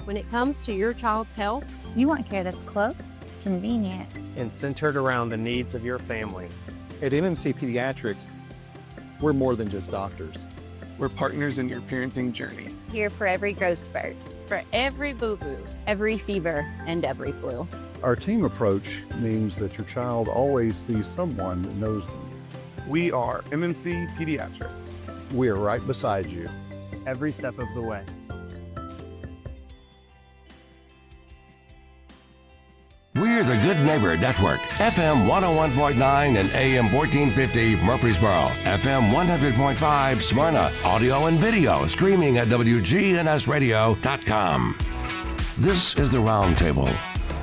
When it comes to your child's health, You want care that's close, convenient, and centered around the needs of your family. At MMC Pediatrics, we're more than just doctors. We're partners in your parenting journey. here for every growth spurt, for every boo-boo, every fever, and every flu. Our team approach means that your child always sees someone that knows them. We are MMC Pediatrics. We are right beside you. Every step of the way. We're the Good Neighbor Network, FM 101.9 and AM 1450 Murfreesboro, FM 100.5 Smyrna, audio and video streaming at WGNSradio.com. This is the Roundtable,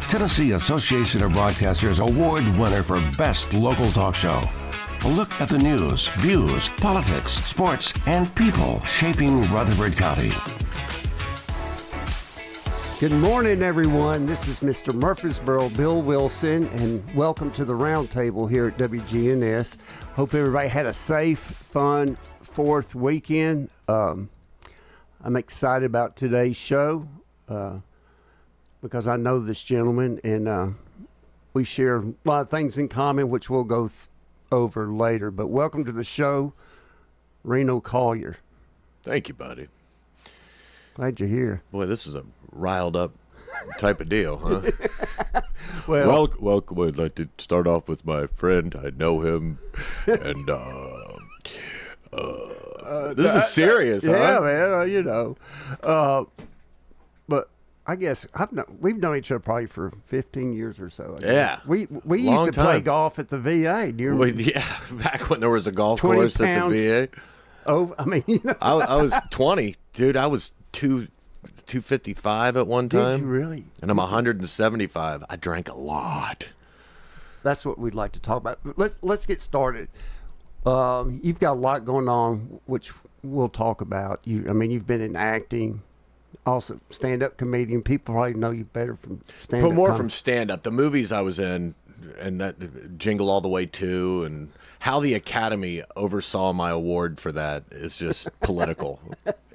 Tennessee Association of Broadcasters Award winner for Best Local Talk Show. A look at the news, views, politics, sports, and people shaping Rutherford County. Good morning, everyone. This is Mr. Murfreesboro, Bill Wilson, and welcome to the Roundtable here at WGNS. Hope everybody had a safe, fun 4th weekend. I'm excited about today's show because I know this gentleman, and we share a lot of things in common, which we'll go over later. But welcome to the show, Reno Collier. Thank you, buddy. Glad you're here. Boy, this is a riled up type of deal, huh? Welcome. I'd like to start off with my friend. I know him, and this is serious, huh? Yeah, man. But I guess we've known each other probably for 15 years or so. I guess. Yeah, we used to play golf at the VA. Do you remember? Yeah, back when there was a golf course at the VA. Oh, I mean, I was 20, dude. I was 255 at one time. Did you really? And I'm 175. I drank a lot. That's what we'd like to talk about. Let's get started. You've got a lot going on, which we'll talk about. You've been in acting, also stand-up comedian. People probably know you better from stand-up. But more from stand-up. The movies I was in, and that Jingle All the Way 2, and how the Academy oversaw my award for that is just political.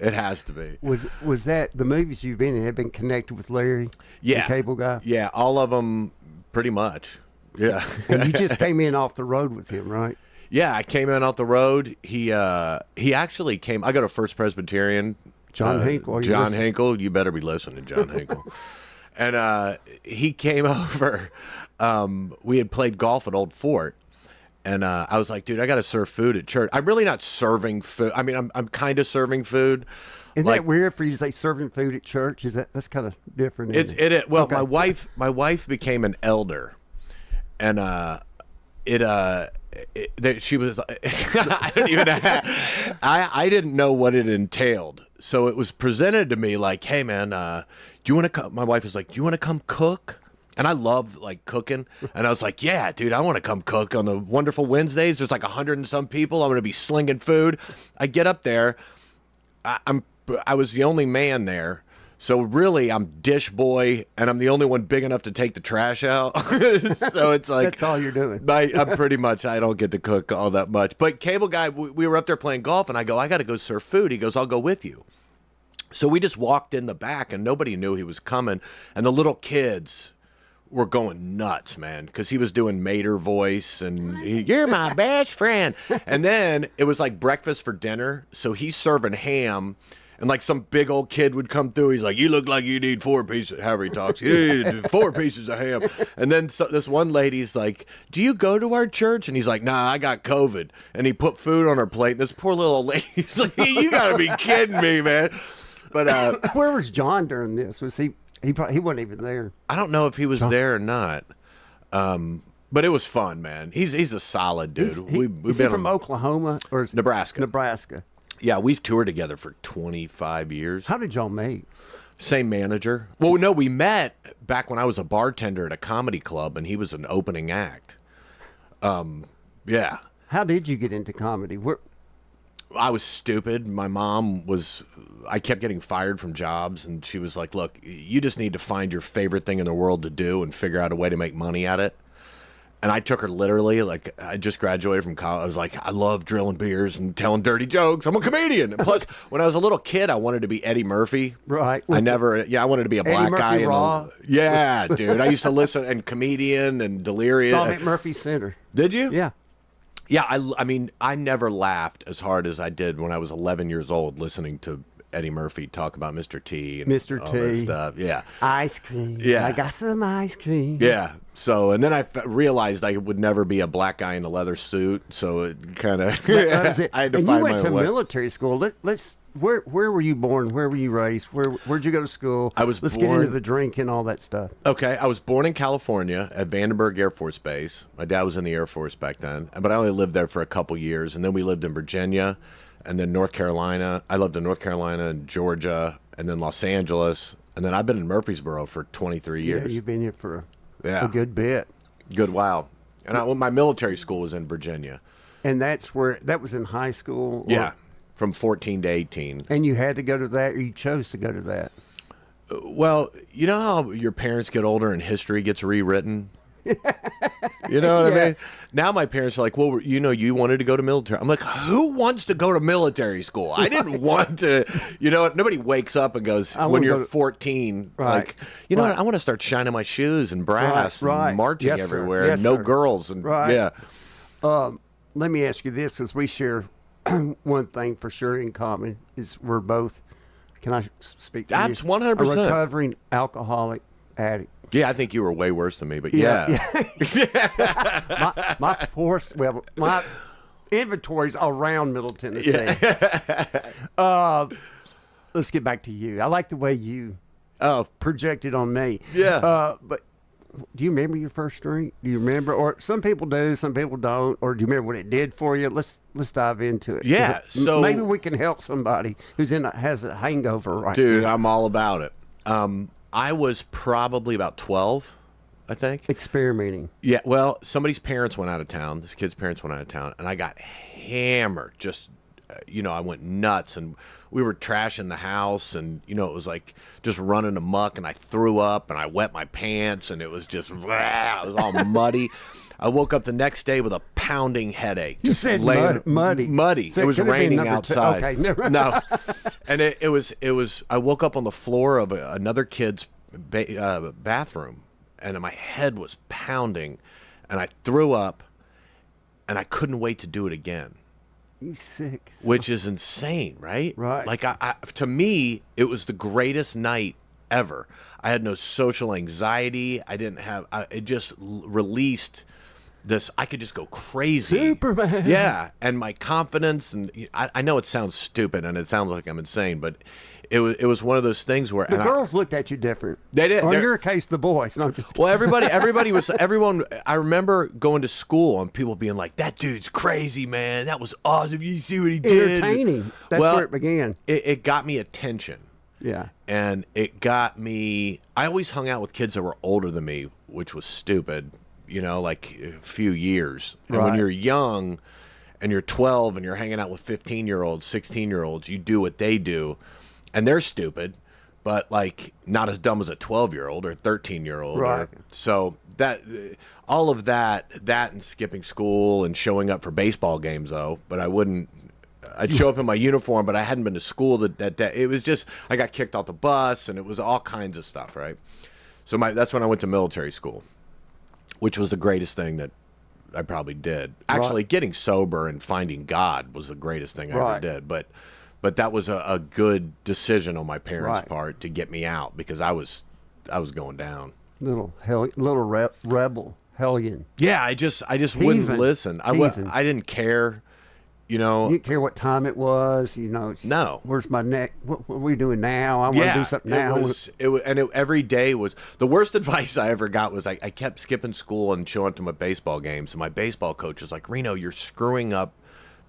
It has to be. Was that the movies you've been in have been connected with Larry, the cable guy? Yeah, all of them pretty much. Yeah. And you just came in off the road with him, right? Yeah, I came in off the road. He actually came. I go to First Presbyterian. John Hinkle. John Hinkle. You better be listening, John Hinkle. And he came over. We had played golf at Old Fort. And I was like, dude, I got to serve food at church. I'm really not serving food. I mean, I'm kind of serving food. Isn't that weird for you to say serving food at church? That's kind of different? Well, okay. my wife became an elder, and she was. I didn't know what it entailed, so it was presented to me like, hey man, do you want to come? My wife was like, do you want to come cook? And I love like cooking. And I was like, yeah, dude, I want to come cook on the wonderful Wednesdays. There's like 100 and some people. I'm going to be slinging food. I get up there. I was the only man there. So really I'm dish boy, and I'm the only one big enough to take the trash out. So it's like, that's all you're doing. I'm pretty much, I don't get to cook all that much. But cable guy, we were up there playing golf, and I go, I got to go serve food. He goes, I'll go with you. So we just walked in the back, and nobody knew he was coming. And the little kids were going nuts, man, because he was doing Mater voice and you're my best friend. And then it was like breakfast for dinner. So he's serving ham, and like some big old kid would come through. He's like, you look like you need 4 pieces. However he talks, you need 4 pieces of ham. And then this one lady's like, do you go to our church? And he's like, nah, I got COVID. And he put food on her plate. And this poor little lady's like, you gotta be kidding me, man. But where was John during this? Was he wasn't even there. I don't know if he was there or not. But it was fun, man. He's a solid dude. Is he from Oklahoma or is Nebraska? Nebraska. Yeah, we've toured together for 25 years. How did y'all meet? Same manager. Well, no, we met back when I was a bartender at a comedy club, and he was an opening act. Yeah. How did you get into comedy? I was stupid. My mom I kept getting fired from jobs, and she was like, look, you just need to find your favorite thing in the world to do and figure out a way to make money at it. And I took her literally, like, I just graduated from college. I was like, I love drilling beers and telling dirty jokes. I'm a comedian. And plus, when I was a little kid, I wanted to be Eddie Murphy. Right. I wanted to be a black Murphy guy. Raw. Yeah, dude. I used to listen, and comedian and delirious. Saw me at Murphy Center. Did you? Yeah. Yeah, I mean, I never laughed as hard as I did when I was 11 years old listening to Eddie Murphy talk about Mr. T and Mr. all T. that stuff. Yeah. Ice cream. Yeah. I got some ice cream. Yeah. So, and then I realized I would never be a black guy in a leather suit. So it kind of, That was it. I had to and find you went my to way. military school. Where were you born? Where were you raised? Where'd you go to school? Let's get into the drink and all that stuff. Okay, I was born in California at Vandenberg Air Force Base. My dad was in the Air Force back then, but I only lived there for a couple years, and then we lived in Virginia, and then North Carolina. I lived in North Carolina and Georgia, and then Los Angeles, and then I've been in Murfreesboro for 23 years. Yeah, you've been here for Yeah. a good bit. Good while. And my military school was in Virginia. And that was in high school? Yeah, from 14 to 18. And you had to go to that, or you chose to go to that? Well, you know how your parents get older and history gets rewritten? You know what I mean? Now my parents are like, well, you wanted to go to military. I'm like, who wants to go to military school? I didn't want to, nobody wakes up and goes, when you're 14, like, what? I want to start shining my shoes and brass and marching everywhere and no girls. And yeah. Let me ask you this, because we share one thing for sure in common is we're both, can I speak to you? That's 100%. A recovering alcoholic addict. Yeah, I think you were way worse than me, but yeah. my inventory's around Middle Tennessee. Let's get back to you. I like the way you projected on me. Yeah. But do you remember your first drink? Do you remember? Or some people do, some people don't. Or do you remember what it did for you? Let's dive into it. Yeah. So maybe we can help somebody who's has a hangover right now. Dude, I'm all about it. I was probably about 12, I think. Experimenting. Yeah, well, somebody's parents went out of town. This kid's parents went out of town, and I got hammered. Just, I went nuts, and we were trashing the house, and, it was like just running amok, and I threw up, and I wet my pants, and it was just, it was all muddy. I woke up the next day with a pounding headache. You said muddy. Muddy. So it was raining outside. Okay, never. No, and it was. I woke up on the floor of another kid's bathroom, and my head was pounding, and I threw up, and I couldn't wait to do it again. You sick? Which is insane, right? Right. Like to me, it was the greatest night ever. I had no social anxiety. I didn't have. It just released. I could just go crazy. Superman. Yeah, and my confidence, and I know it sounds stupid and it sounds like I'm insane, but it was one of those things where the girls looked at you different. They did. Or in your case, the boys. No, just well, everyone. I remember going to school and people being like, "That dude's crazy, man. That was awesome. You see what he did?" Entertaining. That's where it began. It got me attention. Yeah. And it got me. I always hung out with kids that were older than me, which was stupid. Like a few years. And when you're young and you're 12 and you're hanging out with 15-year-olds, 16-year-olds, you do what they do. And they're stupid, but like not as dumb as a 12-year-old or 13-year-old. Right. So all of that and skipping school and showing up for baseball games, though. But I'd show up in my uniform, but I hadn't been to school that day. It was just, I got kicked off the bus and it was all kinds of stuff, right? So that's when I went to military school, which was the greatest thing that I probably did. Actually, getting sober and finding God was the greatest thing I ever did. But that was a good decision on my parents' part to get me out because I was going down. Little rebel hellion. Yeah, I just wouldn't listen. I didn't care. You didn't care what time it was. No. Where's my neck? What are we doing now? I want to do something now. Every day was the worst advice I ever got. Was I kept skipping school and showing up to my baseball games, and my baseball coach was like, "Reno, you're screwing up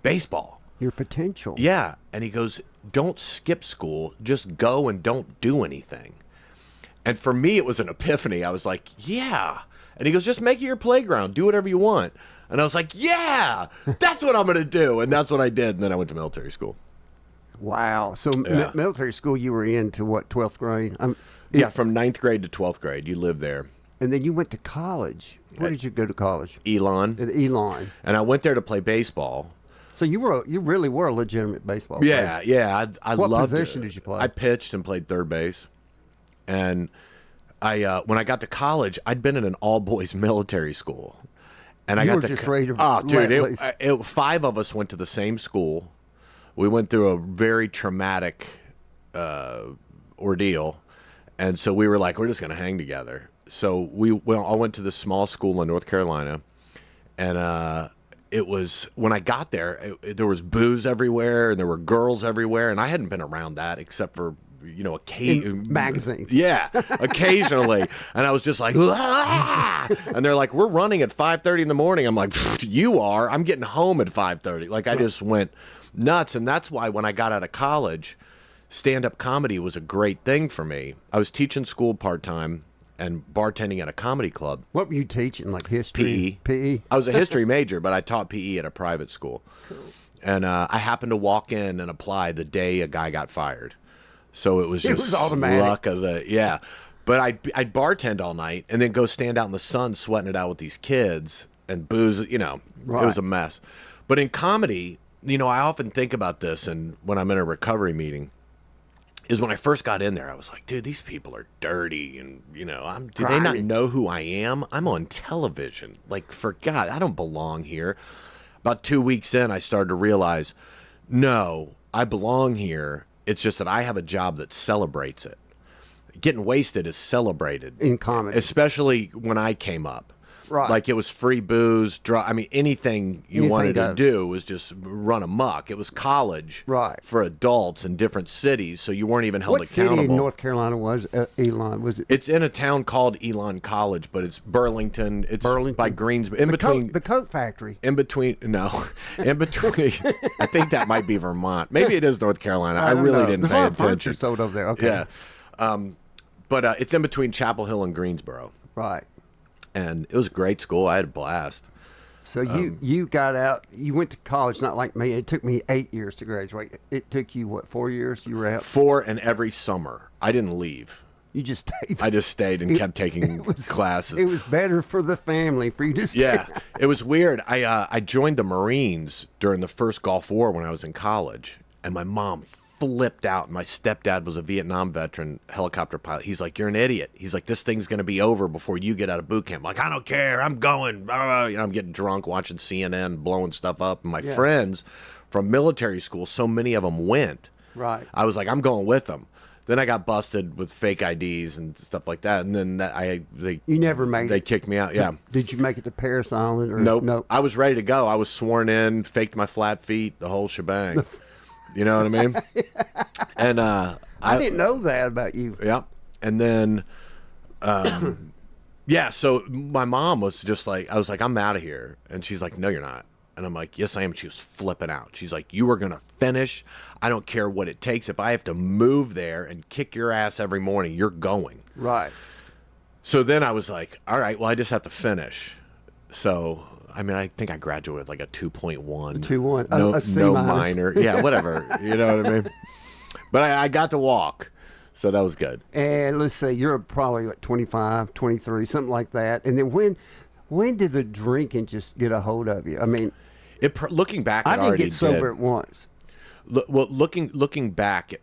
baseball. Your potential." Yeah, and he goes, "Don't skip school. Just go and don't do anything." And for me, it was an epiphany. I was like, "Yeah." And he goes, "Just make it your playground. Do whatever you want." And I was like, "Yeah, that's what I'm going to do." And that's what I did. And then I went to military school. Wow. So military school, you were into what, 12th grade? Yeah, from 9th grade to 12th grade. You lived there. And then you went to college. Where did you go to college? Elon. At Elon. And I went there to play baseball. So you really were a legitimate baseball player. Yeah. I What loved position it. did you play? I pitched and played third base. And when I got to college, I'd been in an all-boys military school. And I You got were to just ready to Oh, dude, let loose. 5 of us went to the same school. We went through a very traumatic ordeal. And so we were like, we're just going to hang together. So I went to this small school in North Carolina, and it was when I got there, there was booze everywhere, and there were girls everywhere, and I hadn't been around that except for magazines. Yeah, occasionally, and I was just like, ah! And they're like, we're running at 5:30 in the morning. I'm like, you are? I'm getting home at 5:30. Like I just went nuts, and that's why when I got out of college, stand-up comedy was a great thing for me. I was teaching school part-time and bartending at a comedy club. What were you teaching, like history? PE? I was a history major, but I taught PE at a private school. Cool. And I happened to walk in and apply the day a guy got fired. So it was just automatic. Luck of the, But I'd bartend all night and then go stand out in the sun sweating it out with these kids and booze, It was a mess. But in comedy, I often think about this, and when I'm in a recovery meeting, is when I first got in there, I was like, dude, these people are dirty, and do they not know who I am? I'm on television. Like, for God, I don't belong here. About 2 weeks in, I started to realize, no, I belong here. It's just that I have a job that celebrates it. Getting wasted is celebrated in comedy, especially when I came up. Right. Like it was free booze, anything you wanted to do was just run amok. It was college for adults in different cities, so you weren't even held accountable. What city in North Carolina was Elon? Was it? It's in a town called Elon College, but it's Burlington. It's by Greensboro. The Coke factory. In between. I think that might be Vermont. Maybe it is North Carolina. I really didn't There's pay a lot of attention. furniture sold over there. Okay. Yeah. But it's in between Chapel Hill and Greensboro. Right. And it was a great school. I had a blast. So you got out. You went to college, not like me. It took me 8 years to graduate. It took you, what, 4 years? You were out? 4, and every summer. I didn't leave. You just stayed. I just stayed and kept taking classes. It was better for the family for you to stay. Yeah, it was weird. I joined the Marines during the first Gulf War when I was in college, and my mom flipped out. My stepdad was a Vietnam veteran helicopter pilot. He's like, you're an idiot. He's like, this thing's going to be over before you get out of boot camp. I'm like, I don't care. I'm going. I'm getting drunk, watching CNN, blowing stuff up. And my friends from military school, so many of them went. Right. I was like, I'm going with them. Then I got busted with fake IDs and stuff like that. And then you never made it. They kicked me out. Yeah. Did you make it to Paris Island? Or Nope. I was ready to go. I was sworn in, faked my flat feet, the whole shebang. You know what I mean? And I didn't know that about you. Yeah. And then, so my mom was just like, I was like, I'm out of here. And she's like, no, you're not. And I'm like, yes, I am. She was flipping out. She's like, you are going to finish. I don't care what it takes. If I have to move there and kick your ass every morning, you're going. Right. So then I was like, all right, well, I just have to finish. So I think I graduated with like a 2.1. 2.1. No minor. Yeah, whatever. You know what I mean? But I got to walk. So that was good. And let's say you're probably like 25, 23, something like that. And then when did the drinking just get a hold of you? I mean, looking back, I didn't get sober at once. Looking back,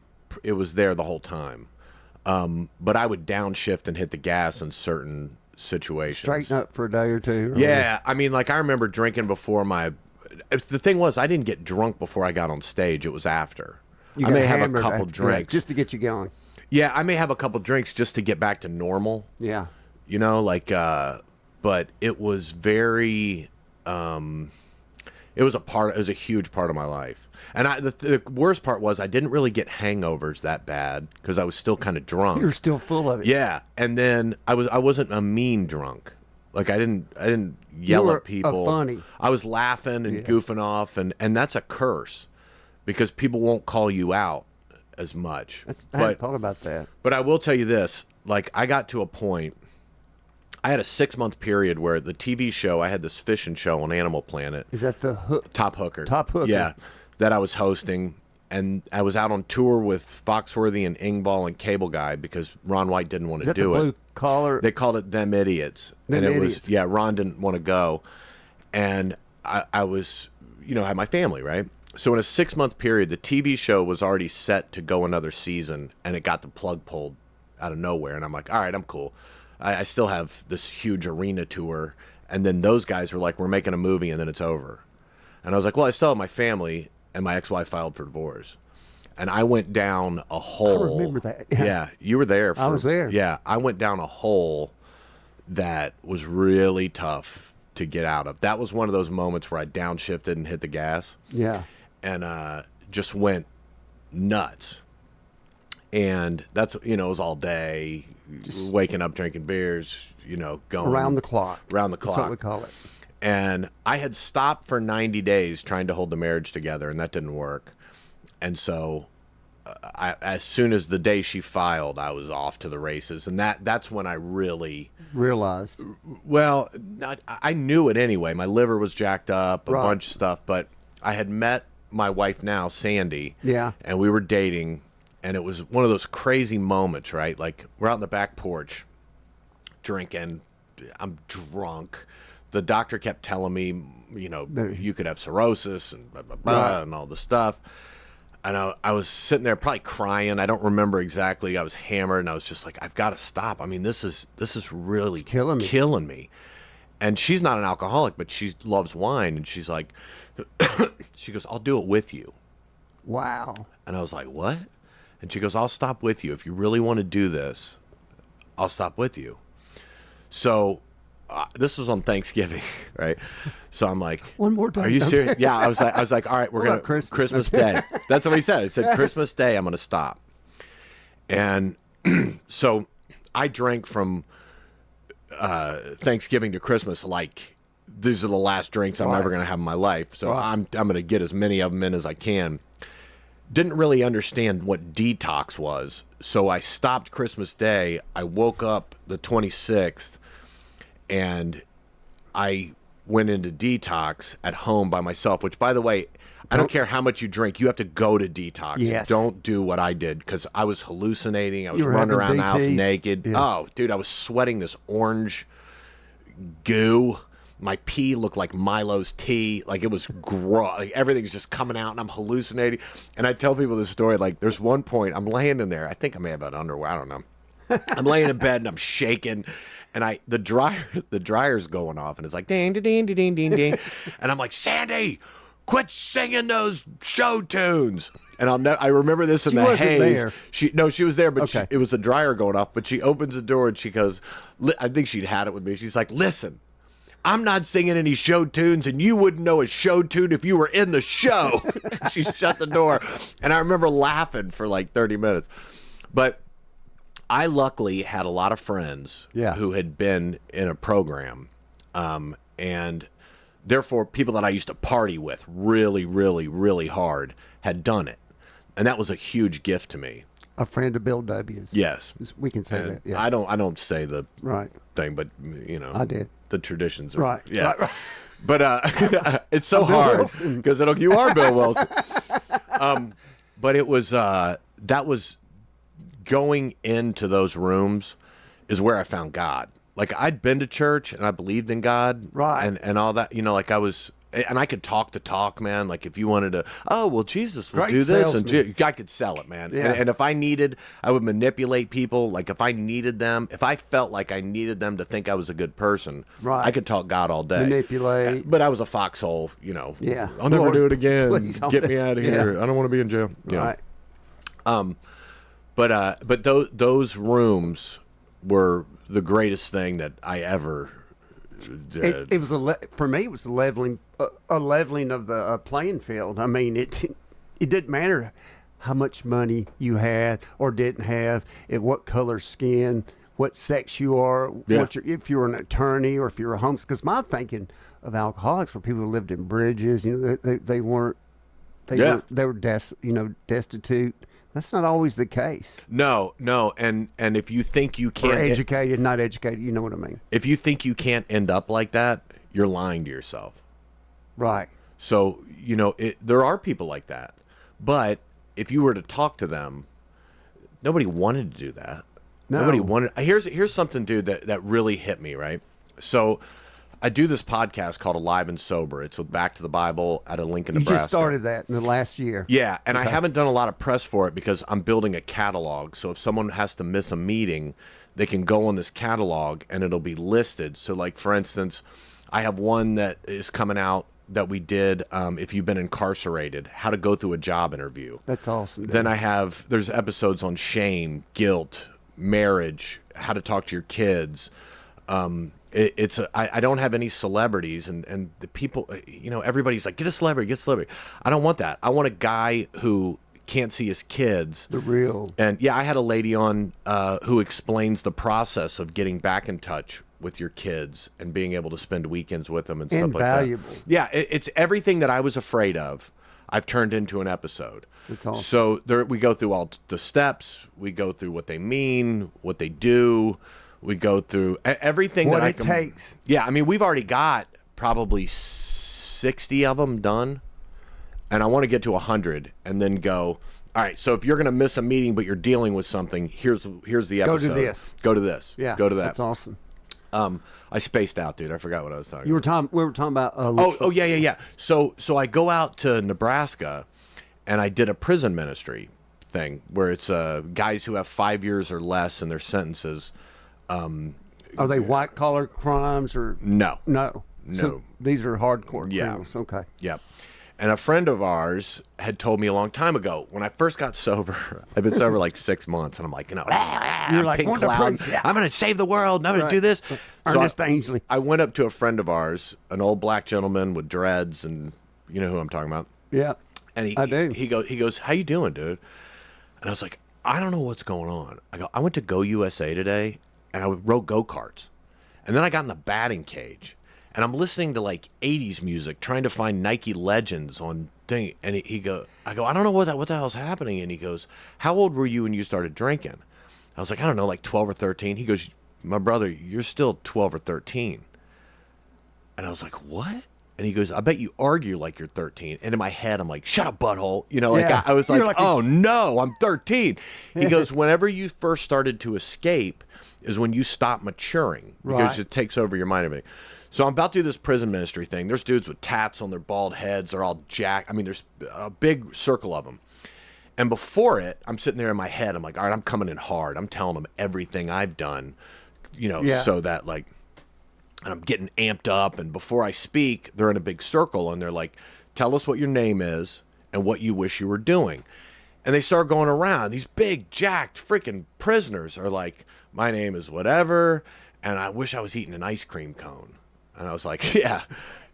it was there the whole time. But I would downshift and hit the gas in certain situations. Straighten up for a day or two. Yeah, I remember drinking before the thing was, I didn't get drunk before I got on stage. It was after. I may have a couple drinks just to get you going. Yeah, I may have a couple drinks just to get back to normal. Yeah. But it was very, it was a huge part of my life. And the worst part was I didn't really get hangovers that bad because I was still kind of drunk. You were still full of it. Yeah, and then I wasn't a mean drunk. Like I didn't yell at people. Funny. I was laughing and goofing off, and that's a curse because people won't call you out as much. I hadn't thought about that. But I will tell you this: like I got to a point. I had a 6-month period where the TV show, I had this fishing show on Animal Planet. Is that the Top Hooker? Top Hooker. Yeah, that I was hosting. And I was out on tour with Foxworthy and Ingval and Cable Guy because Ron White didn't want to do it. call They called it Them Idiots. Them and it Idiots. was, yeah, Ron didn't want to go. And I was, had my family, right? So in a 6-month period, the TV show was already set to go another season, and it got the plug pulled out of nowhere. And I'm like, all right, I'm cool. I still have this huge arena tour. And then those guys were like, we're making a movie, and then it's over. And I was like, well, I still have my family, and my ex-wife filed for divorce. And I went down a hole. I remember that. Yeah, you were there. I was there. Yeah, I went down a hole that was really tough to get out of. That was one of those moments where I downshifted and hit the gas. Yeah. And just went nuts. And that's, it was all day, just waking up, drinking beers, going. Around the clock. Around the clock. That's what we call it. And I had stopped for 90 days trying to hold the marriage together, and that didn't work. And so as soon as the day she filed, I was off to the races. And that's when I really realized. Well, I knew it anyway. My liver was jacked up, a bunch of stuff. But I had met my wife now, Sandy. Yeah. And we were dating. And it was one of those crazy moments, right? Like, we're out on the back porch drinking. I'm drunk. The doctor kept telling me, you could have cirrhosis and blah, blah, blah, and all this stuff. And I was sitting there probably crying. I don't remember exactly. I was hammered, and I was just like, I've got to stop. I mean, this is really killing me. And she's not an alcoholic, but she loves wine. And she's like, she goes, I'll do it with you. Wow. And I was like, what? And she goes, I'll stop with you. If you really want to do this, I'll stop with you. So this was on Thanksgiving, right? So I'm like, one more time. Are you serious? Yeah, I was like, all right, we're going to Christmas Day. That's what he said. He said, Christmas Day, I'm going to stop. And so I drank from Thanksgiving to Christmas like these are the last drinks I'm ever going to have in my life. So I'm going to get as many of them in as I can. Didn't really understand what detox was. So I stopped Christmas Day. I woke up the 26th, and I went into detox at home by myself, which, by the way, I don't care how much you drink. You have to go to detox. Yes. Don't do what I did, because I was hallucinating. I was running around the house naked. Yeah. Oh, dude, I was sweating this orange goo. My pee looked like Milo's tea. Like, it was gross. Like, everything's just coming out, and I'm hallucinating. And I tell people this story. Like, there's one point, I'm laying in there. I think I may have had underwear. I don't know. I'm laying in bed, and I'm shaking. And the dryer's going off, and it's like, ding, ding, ding, ding, ding, ding. And I'm like, Sandy, quit singing those show tunes. And I remember this in the haze. There. She was there, but it was the dryer going off. But she opens the door, and she goes, I think she'd had it with me. She's like, listen, I'm not singing any show tunes, and you wouldn't know a show tune if you were in the show. She shut the door, and I remember laughing for like 30 minutes. But I luckily had a lot of friends who had been in a program, and therefore people that I used to party with really, really, really hard had done it. And that was a huge gift to me. A friend of Bill W's. Yes. We can say that. Yeah. I don't say the thing, but I did. The traditions are right. Yeah. Right. But it's so hard because you are Bill Wilson. But it was that was going into those rooms is where I found God. Like, I'd been to church and I believed in God, and all that. Like, I was. And I could talk the talk, man. Like, if you wanted to, Jesus will do this. And I could sell it, man. Yeah. And if I needed, I would manipulate people. Like, if I needed them, if I felt like I needed them to think I was a good person, I could talk God all day. Manipulate. But I was a foxhole, Yeah. I'll never do it again. Please Get me out of here. Yeah. I don't want to be in jail. Right. But those rooms were the greatest thing that I ever did. It was for me. It was a leveling of the playing field. I mean, it didn't matter how much money you had or didn't have, what color skin, what sex you are, if you're an attorney or if you're a homeless. Because my thinking of alcoholics were people who lived in bridges. They weren't. They were destitute. That's not always the case. No, and if you think you can't, or educated, not educated, you know what I mean. If you think you can't end up like that, you're lying to yourself. Right. So there are people like that, but if you were to talk to them, nobody wanted to do that. No. Nobody wanted. Here's something, dude, that really hit me, right? So I do this podcast called Alive and Sober. It's with Back to the Bible out of Lincoln, You Nebraska. just started that in the last year. Yeah, and I haven't done a lot of press for it because I'm building a catalog. So if someone has to miss a meeting, they can go on this catalog and it'll be listed. So like, for instance, I have one that is coming out that we did, if you've been incarcerated, how to go through a job interview. That's awesome. Dude. Then there's episodes on shame, guilt, marriage, how to talk to your kids. I don't have any celebrities, and the people, everybody's like, get a celebrity. I don't want that. I want a guy who can't see his kids. The real. And yeah, I had a lady on who explains the process of getting back in touch with your kids and being able to spend weekends with them and stuff like Invaluable. that. Yeah, it's everything that I was afraid of. I've turned into an episode. That's awesome. So we go through all the steps. We go through what they mean, what they do. We go through everything What that it takes. Yeah, I mean, we've already got probably 60 of them done, and I want to get to 100 and then go, all right, so if you're going to miss a meeting but you're dealing with something, here's the episode. Go to this. Go to this. Yeah. Go to that. That's awesome. I spaced out, dude. I forgot what I was talking We about. were talking about. Yeah. So I go out to Nebraska, and I did a prison ministry thing where it's guys who have 5 years or less in their sentences. Are they white collar crimes or No. no? So No. these are hardcore Yeah. criminals. Okay. Yep. And a friend of ours had told me a long time ago when I first got sober. I've been sober like 6 months, and I'm like, You're like, pink "Want to cloud. preach?" Yeah. I'm going to save the world. And I'm going to do this. Ernest Ainsley. I went up to a friend of ours, an old black gentleman with dreads, and you know who I'm talking about. Yeah. And I do. He goes, how you doing, dude? And I was like, I don't know what's going on. I go, I went to Go USA today, and I rode go-karts. And then I got in the batting cage, and I'm listening to like 80s music, trying to find Nike Legends on thing. And I go, I don't know what the hell's happening. And he goes, how old were you when you started drinking? I was like, I don't know, like 12 or 13. He goes, my brother, you're still 12 or 13. And I was like, what? And he goes, I bet you argue like you're 13. And in my head, I'm like, shut up, butthole. Yeah. I was like, You're like oh no, I'm 13. He goes, whenever you first started to escape is when you stop maturing because Right. it takes over your mind and everything. So I'm about to do this prison ministry thing. There's dudes with tats on their bald heads. They're all jacked. I mean, there's a big circle of them. And before it, I'm sitting there in my head. I'm like, all right, I'm coming in hard. I'm telling them everything I've done, Yeah. so that like, and I'm getting amped up. And before I speak, they're in a big circle and they're like, tell us what your name is and what you wish you were doing. And they start going around. These big, jacked, freaking prisoners are like, my name is whatever, and I wish I was eating an ice cream cone. And I was like, yeah,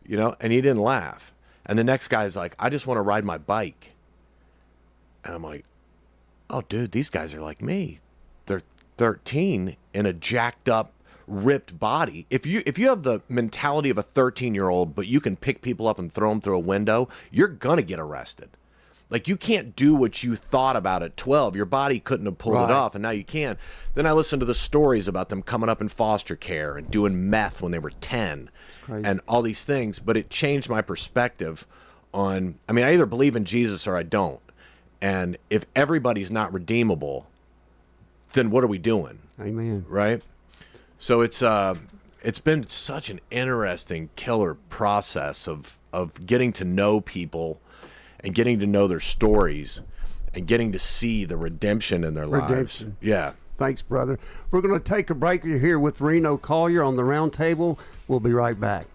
and he didn't laugh. And the next guy's like, I just want to ride my bike. And I'm like, oh, dude, these guys are like me. They're 13 in a jacked up, ripped body. If you have the mentality of a 13-year-old, but you can pick people up and throw them through a window, you're going to get arrested. Like, you can't do what you thought about at 12. Your body couldn't have pulled Right. it off, and now you can. Then I listened to the stories about them coming up in foster care and doing meth when they were 10 crazy. and all these things. But it changed my perspective on, I mean, I either believe in Jesus or I don't. And if everybody's not redeemable, then what are we doing? Amen. Right? So it's been such an interesting killer process of getting to know people and getting to know their stories and getting to see the redemption in their lives. Redemption. Yeah. Thanks, brother. We're going to take a break. You're here with Reno Collier on the round table. We'll be right back.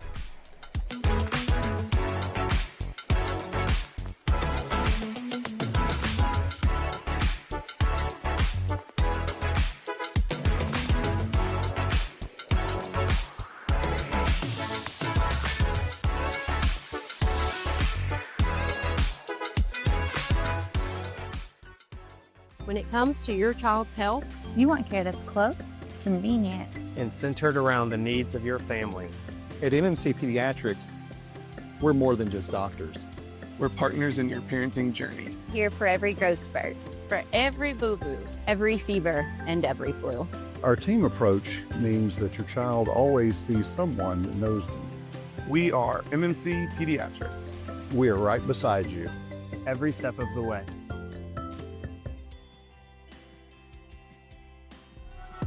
When it comes to your child's health, You want care that's close, convenient. And centered around the needs of your family. At MMC Pediatrics, we're more than just doctors. We're partners in your parenting journey. Here for every growth spurt, for every boo-boo, every fever, and every flu. Our team approach means that your child always sees someone that knows them. We are MMC Pediatrics. We are right beside you. Every step of the way.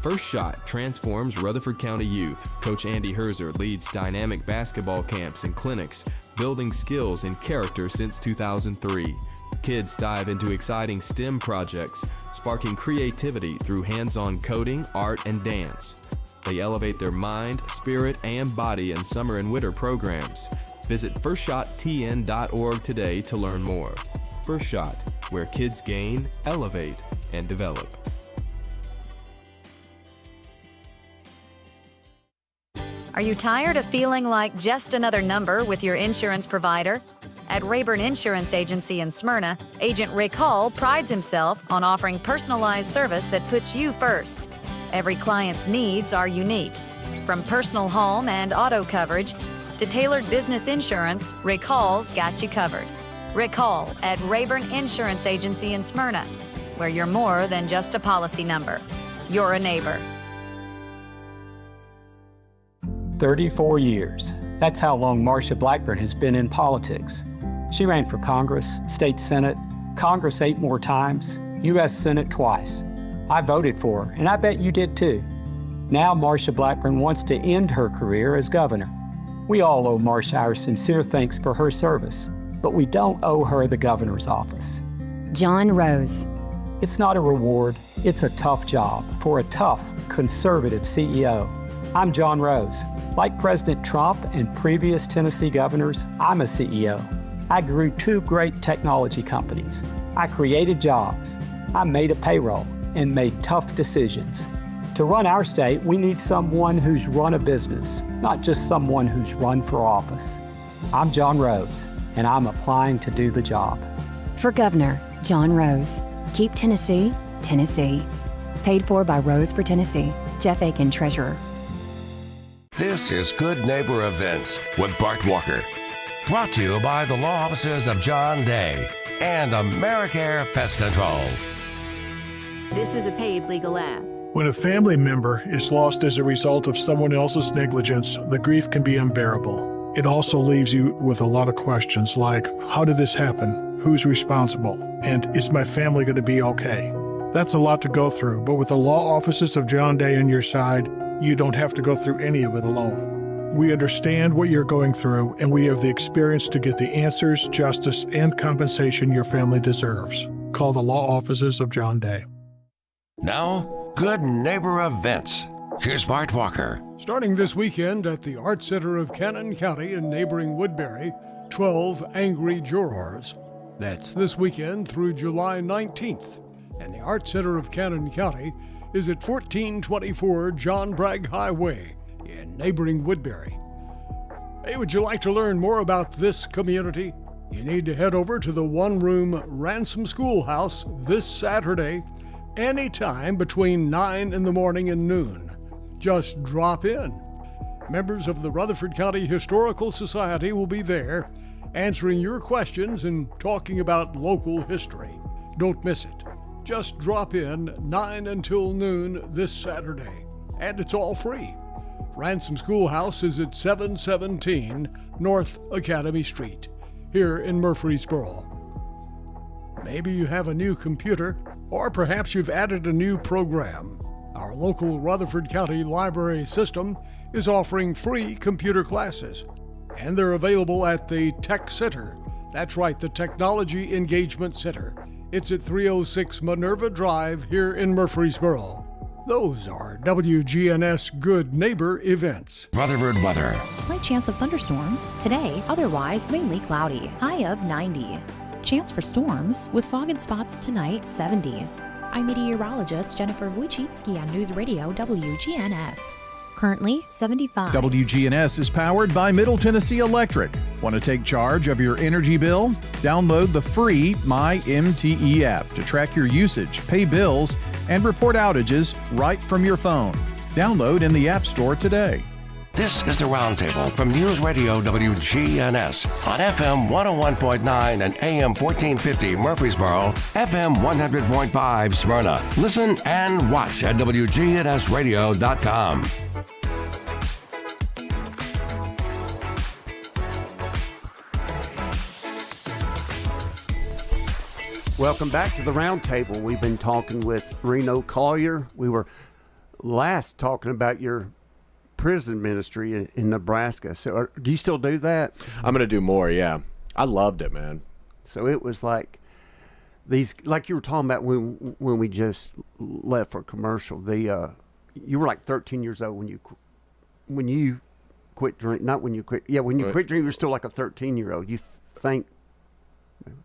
First Shot transforms Rutherford County youth. Coach Andy Herzer leads dynamic basketball camps and clinics, building skills and character since 2003. Kids dive into exciting STEM projects, sparking creativity through hands-on coding, art, and dance. They elevate their mind, spirit, and body in summer and winter programs. Visit FirstShotTN.org today to learn more. First Shot, where kids gain, elevate, and develop. Are you tired of feeling like just another number with your insurance provider? At Rayburn Insurance Agency in Smyrna, Agent Rick Hall prides himself on offering personalized service that puts you first. Every client's needs are unique. From personal home and auto coverage to tailored business insurance, Rick Hall's got you covered. Rick Hall at Rayburn Insurance Agency in Smyrna, where you're more than just a policy number. You're a neighbor. 34 years. That's how long Marsha Blackburn has been in politics. She ran for Congress, State Senate, Congress 8 more times, U.S. Senate twice. I voted for her, and I bet you did too. Now Marsha Blackburn wants to end her career as governor. We all owe Marsha our sincere thanks for her service, but we don't owe her the governor's office. John Rose. It's not a reward, it's a tough job for a tough, conservative CEO. I'm John Rose. Like President Trump and previous Tennessee governors, I'm a CEO. I grew 2 great technology companies. I created jobs. I made a payroll and made tough decisions. To run our state, we need someone who's run a business, not just someone who's run for office. I'm John Rose, and I'm applying to do the job. For Governor, John Rose. Keep Tennessee, Tennessee. Paid for by Rose for Tennessee. Jeff Aiken, Treasurer. This is Good Neighbor Events with Bart Walker. Brought to you by the law offices of John Day and AmeriCare Pest Control. This is a paid legal ad. When a family member is lost as a result of someone else's negligence, the grief can be unbearable. It also leaves you with a lot of questions like, how did this happen? Who's responsible? And is my family going to be okay? That's a lot to go through, but with the law offices of John Day on your side, you don't have to go through any of it alone. We understand what you're going through, and we have the experience to get the answers, justice, and compensation your family deserves. Call the law offices of John Day. Now, Good Neighbor Events. Here's Bart Walker. Starting this weekend at the Art Center of Cannon County in neighboring Woodbury, 12 Angry Jurors. That's this weekend through July 19th. And the Art Center of Cannon County is at 1424 John Bragg Highway in neighboring Woodbury. Hey, would you like to learn more about this community? You need to head over to the one-room Ransom Schoolhouse this Saturday, anytime between 9 in the morning and noon. Just drop in. Members of the Rutherford County Historical Society will be there, answering your questions and talking about local history. Don't miss it. Just drop in 9 until noon this Saturday, and it's all free. Ransom Schoolhouse is at 717 North Academy Street, here in Murfreesboro. Maybe you have a new computer, or perhaps you've added a new program. Our local Rutherford County Library System is offering free computer classes, and they're available at the Tech Center. That's right, the Technology Engagement Center. It's at 306 Minerva Drive here in Murfreesboro. Those are WGNS Good Neighbor Events. Rutherford weather. Slight chance of thunderstorms today, otherwise mainly cloudy. High of 90. Chance for storms with fog and spots tonight, 70. I'm meteorologist Jennifer Wojcicki on News Radio WGNS. Currently 75. WGNS is powered by Middle Tennessee Electric. Want to take charge of your energy bill? Download the free MyMTE app to track your usage, pay bills, and report outages right from your phone. Download in the App Store today. This is the Roundtable from News Radio WGNS on FM 101.9 and AM 1450 Murfreesboro, FM 100.5 Smyrna. Listen and watch at WGNSradio.com. Welcome back to the Roundtable. We've been talking with Reno Collier. We were last talking about your prison ministry in Nebraska. So do you still do that? I'm going to do more, yeah. I loved it, man. So it was like these, like you were talking about when we just left for commercial, you were like 13 years old when you quit drinking, not when you quit. Yeah, when you quit drinking, you're still like a 13-year-old. You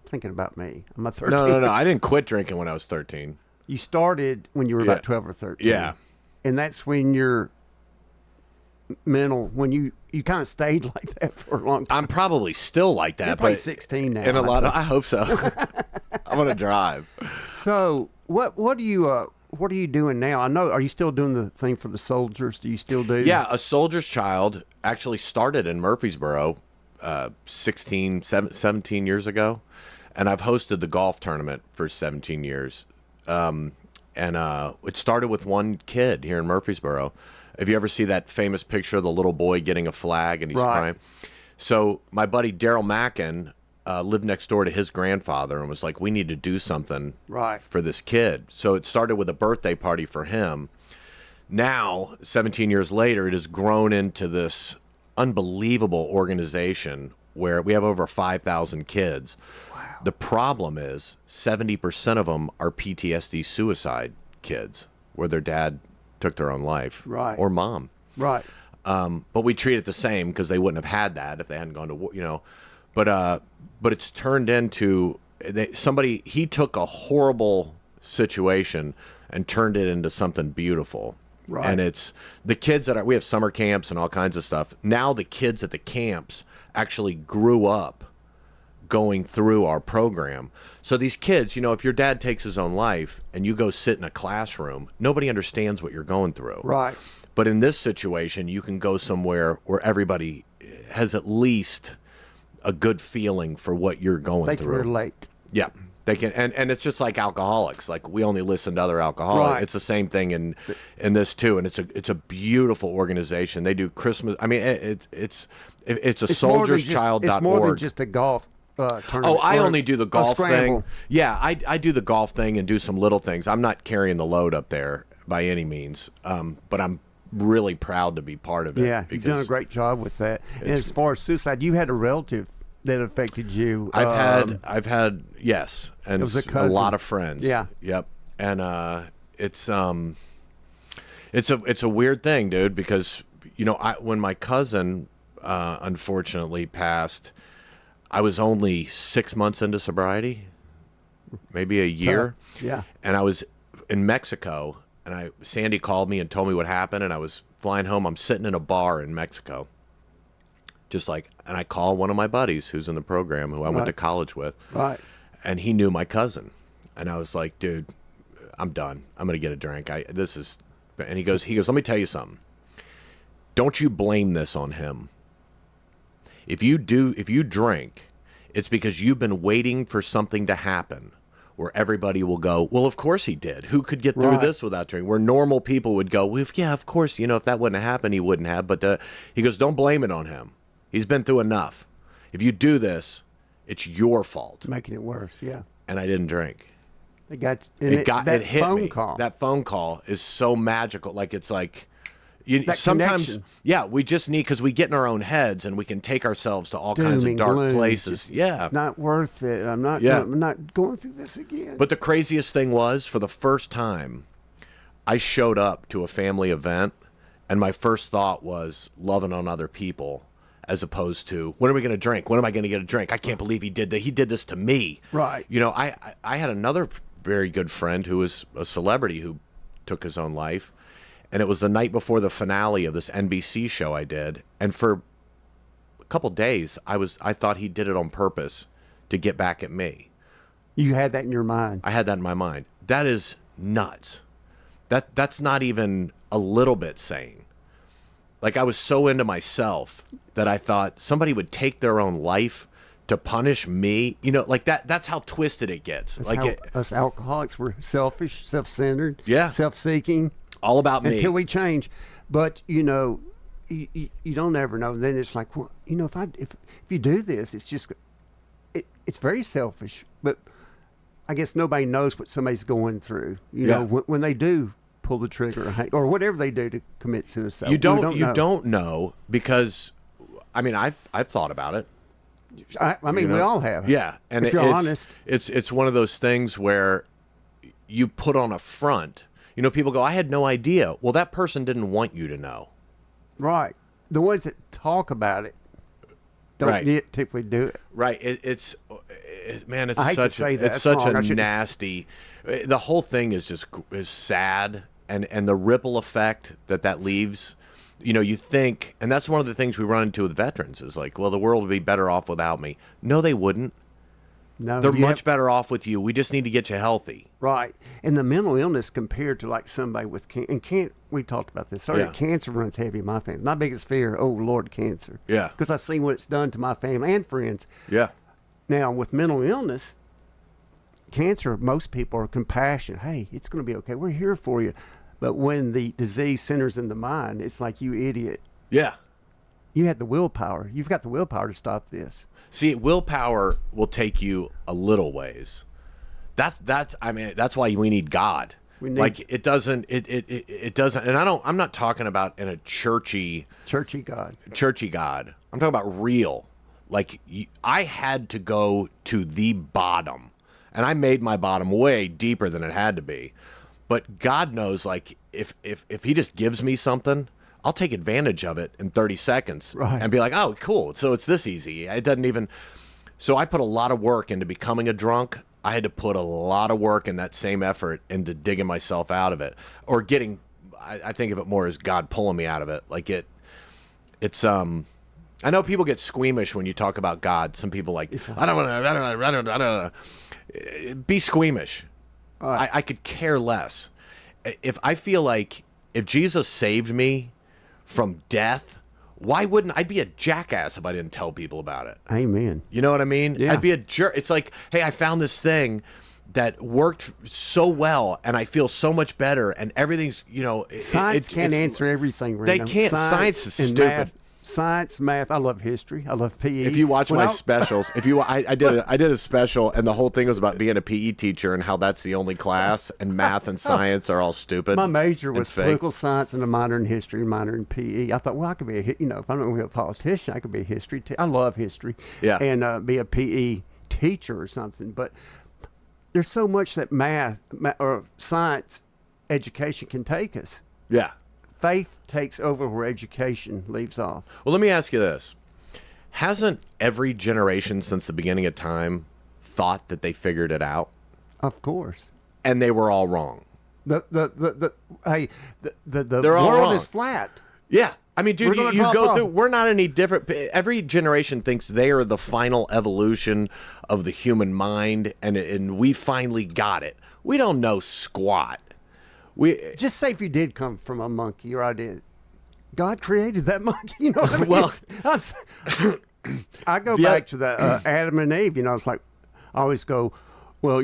thinking about me. I'm a 13. No. I didn't quit drinking when I was 13. You started when you were about 12 or 13. Yeah. And that's when your mental, when you kind of stayed like that for a long time. I'm probably still like that. You're probably 16 now. And I hope so. I'm going to drive. So what are you doing now? I know, are you still doing the thing for the soldiers? Do you still do? Yeah, A Soldier's Child actually started in Murfreesboro 17 years ago. And I've hosted the golf tournament for 17 years. It started with one kid here in Murfreesboro. If you ever see that famous picture of the little boy getting a flag and he's crying? So my buddy Daryl Mackin lived next door to his grandfather and was like, we need to do something for this kid. So it started with a birthday party for him. Now, 17 years later, it has grown into this unbelievable organization where we have over 5,000 kids. Wow. The problem is 70% of them are PTSD suicide kids where their dad took their own life or mom. Right. But we treat it the same because they wouldn't have had that if they hadn't gone to war, but it's turned into he took a horrible situation and turned it into something beautiful. Right. And it's the kids we have summer camps and all kinds of stuff. Now the kids at the camps actually grew up going through our program. So these kids, if your dad takes his own life and you go sit in a classroom, nobody understands what you're going through. Right. But in this situation, you can go somewhere where everybody has at least a good feeling for what you're going through. They can relate. Yeah. They can, and it's just like alcoholics. Like we only listen to other alcoholics. Right. It's the same thing in this too, and it's a beautiful organization. They do Christmas. I mean, it's a soldierschild.org. It's more than just a golf tournament. Oh, I only do the golf thing. Yeah, I do the golf thing and do some little things. I'm not carrying the load up there by any means, but I'm really proud to be part of it. Yeah, you've done a great job with that. And as far as suicide, you had a relative that affected you. I've had yes, and it was a lot of friends. Yeah, yep. And it's a weird thing, dude, because when my cousin unfortunately passed, I was only 6 months into sobriety, maybe a year. Yeah. And I was in Mexico, and Sandy called me and told me what happened, and I was flying home. I'm sitting in a bar in Mexico. And I call one of my buddies who's in the program, who I went to college with. Right. And he knew my cousin. And I was like, dude, I'm done. I'm going to get a drink. And he goes, let me tell you something. Don't you blame this on him. If you drink, it's because you've been waiting for something to happen where everybody will go, well, of course he did. Who could get through this without drinking? Where normal people would go, well, yeah, of course, if that wouldn't have happened, he wouldn't have. But he goes, don't blame it on him. He's been through enough. If you do this, it's your fault. Making it worse, yeah. And I didn't drink. It hit phone me. Call. That phone call is so magical. Like it's like sometimes, connection. yeah, we just need, because we get in our own heads and we can take ourselves to all kinds of dark places. It's not worth it. I'm not going through this again. But the craziest thing was, for the first time, I showed up to a family event, and my first thought was loving on other people, as opposed to, when are we going to drink? When am I going to get a drink? I can't believe he did that. He did this to me. Right. I had another very good friend who was a celebrity who took his own life. And it was the night before the finale of this NBC show I did. And for a couple days, I thought he did it on purpose to get back at me. You had that in your mind. I had that in my mind. That is nuts. That's not even a little bit sane. Like, I was so into myself that I thought somebody would take their own life to punish me. Like that's how twisted it gets. Us alcoholics, we're selfish, self-centered, self-seeking. All about me. Until we change. But, you don't ever know. Then it's like, well, if you do this, it's just, it's very selfish. But I guess nobody knows what somebody's going through. When they do pull the trigger or whatever they do to commit suicide. You don't know because, I mean, I've thought about it. I mean, we all have. Yeah, and if you're honest, it's one of those things where you put on a front. You know, people go, "I had no idea." Well, that person didn't want you to know. Right. The ones that talk about it don't typically do it. Right. Man, it's I hate such to say that. it's such wrong. a nasty. The whole thing is sad, and the ripple effect that leaves. You know, you think, and that's one of the things we run into with veterans is like, well, the world would be better off without me. No, they wouldn't. No, they're much better off with you. We just need to get you healthy. Right. And the mental illness compared to like somebody with we talked about this. Sorry, cancer runs heavy in my family. My biggest fear, oh Lord, cancer. Yeah. Because I've seen what it's done to my family and friends. Yeah. Now with mental illness, cancer, most people are compassionate. Hey, it's going to be okay. We're here for you. But when the disease centers in the mind, it's like, you idiot. Yeah. You had the willpower. You've got the willpower to stop this. See, willpower will take you a little ways. That's why we need God. It doesn't, and I'm not talking about in a churchy God. I'm talking about real. Like, I had to go to the bottom, and I made my bottom way deeper than it had to be. But God knows, like, if he just gives me something, I'll take advantage of it in 30 seconds and be like, oh, cool. So it's this easy. It doesn't even. So I put a lot of work into becoming a drunk. I had to put a lot of work in that same effort into digging myself out of it, or getting. I think of it more as God pulling me out of it. Like it's. I know people get squeamish when you talk about God. Some people like, I don't want to. Be squeamish. I could care less. If I feel like if Jesus saved me from death, why wouldn't I be a jackass if I didn't tell people about it? Amen. You know what I mean? Yeah. I'd be a jerk. It's like, hey, I found this thing that worked so well, and I feel so much better, and everything's, Science can't answer everything, Reno. They can't. Science is stupid. Math, science, math. I love history. I love PE. If you watch my specials, I did a special, and the whole thing was about being a PE teacher and how that's the only class, and math and science are all stupid. My major was political science and a minor in history, and minor in PE. I thought, well, I could be if I'm not going to be a politician, I could be a history. I love history. Yeah. And be a PE teacher or something. But there's so much that math or science education can take us. Yeah. Faith takes over where education leaves off. Well, let me ask you this. Hasn't every generation since the beginning of time thought that they figured it out? Of course. And they were all wrong. The They're all world wrong. is flat. Yeah. I mean, dude, you go off. through, we're not any different. Every generation thinks they are the final evolution of the human mind, and we finally got it. We don't know squat. Just say if you did come from a monkey, or I did. God created that monkey, you know what I mean? Well, I go back to the Adam and Eve, it's like, I always go, well,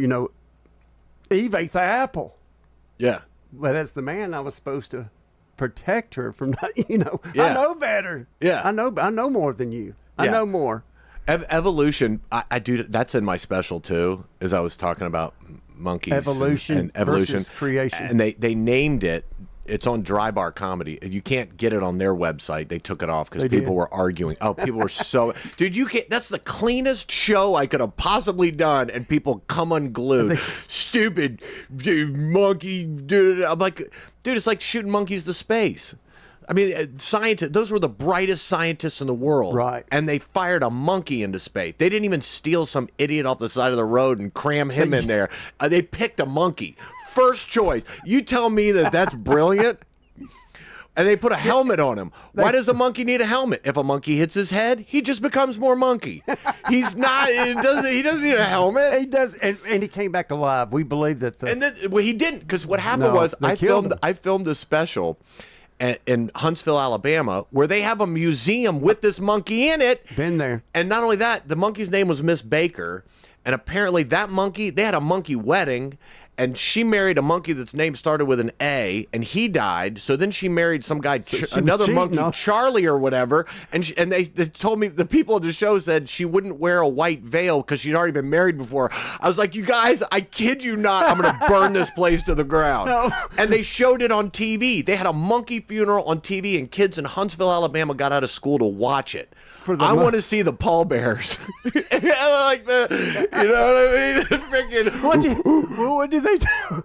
Eve ate the apple. Yeah. But as the man, I was supposed to protect her from, Yeah. I know better. Yeah. I know more than you. I know more. Evolution, I do, that's in my special too, as I was talking about monkeys. Evolution and evolution versus creation. And they named it. It's on Dry Bar Comedy. You can't get it on their website. They took it off because people were arguing. Oh, people were so... Dude, you can't... That's the cleanest show I could have possibly done, and people come unglued. Stupid dude, monkey. Dude. I'm like, dude, it's like shooting monkeys to space. I mean, scientists, those were the brightest scientists in the world. Right. And they fired a monkey into space. They didn't even steal some idiot off the side of the road and cram him in there. They picked a monkey. First choice. You tell me that's brilliant? And they put a helmet on him. Why does a monkey need a helmet? If a monkey hits his head, he just becomes more monkey. He's not. He doesn't need a helmet. He does, and he came back alive. We believe that. And then he didn't, because what happened was I filmed a special in Huntsville, Alabama, where they have a museum with this monkey in it. Been there. And not only that, the monkey's name was Miss Baker. And apparently that monkey, they had a monkey wedding, And she married a monkey that's name started with an A, and he died. So then she married some guy, another monkey, Charlie or whatever. And they told me, the people at the show said she wouldn't wear a white veil because she'd already been married before. I was like, you guys, I kid you not, I'm going to burn this place to the ground. No. And they showed it on TV. They had a monkey funeral on TV, and kids in Huntsville, Alabama got out of school to watch it. I want to see the pallbearers. Like the, you know what I mean? Freaking. What did they do?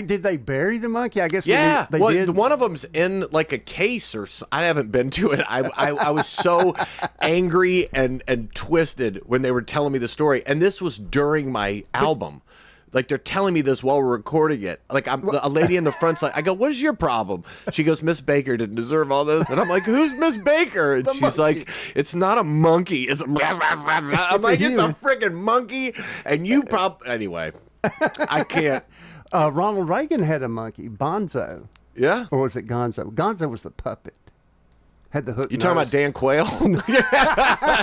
Did they bury the monkey? I guess. Yeah. They did. One of them's in like a case, or I haven't been to it. I was so angry and twisted when they were telling me the story, and this was during my album. Like, they're telling me this while we're recording it. Like, a lady in the front's like, I go, what is your problem? She goes, Miss Baker didn't deserve all this. And I'm like, who's Miss Baker? And she's like, it's not a monkey. It's a blah, blah, blah, blah. I'm like, it's a freaking monkey. And you anyway, I can't. Ronald Reagan had a monkey, Bonzo. Yeah? Or was it Gonzo? Gonzo was the puppet. Had the hook. You talking about Dan Quayle?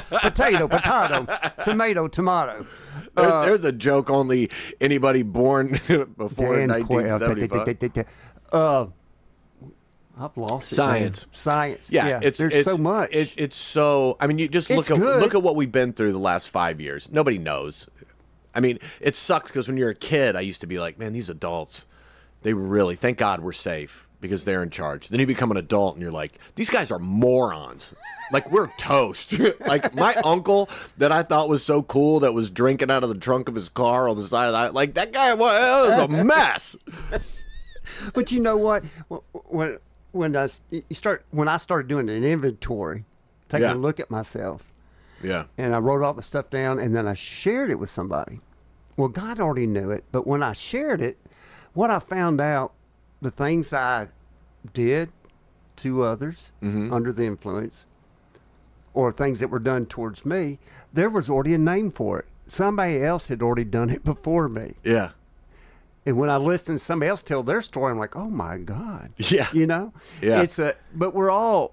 Potato, tomato, tomato. There's a joke only anybody born before 1975. I've lost Science. It. Science. Yeah, there's so much. It's so. I mean, you just look at what we've been through the last 5 years. Nobody knows. I mean, it sucks because when you're a kid, I used to be like, man, these adults, they really, thank God we're safe because they're in charge. Then you become an adult and you're like, these guys are morons. Like, we're toast. Like, my uncle that I thought was so cool that was drinking out of the trunk of his car on the side of the, like, that guy was a mess. But you know what? When I started doing an inventory, taking a look at myself, and I wrote all the stuff down, and then I shared it with somebody. Well, God already knew it, but when I shared it, what I found out, the things I did to others under the influence, or things that were done towards me, there was already a name for it. Somebody else had already done it before me. Yeah. And when I listen to somebody else tell their story, I'm like, oh my God. Yeah. You know? Yeah. But we're all,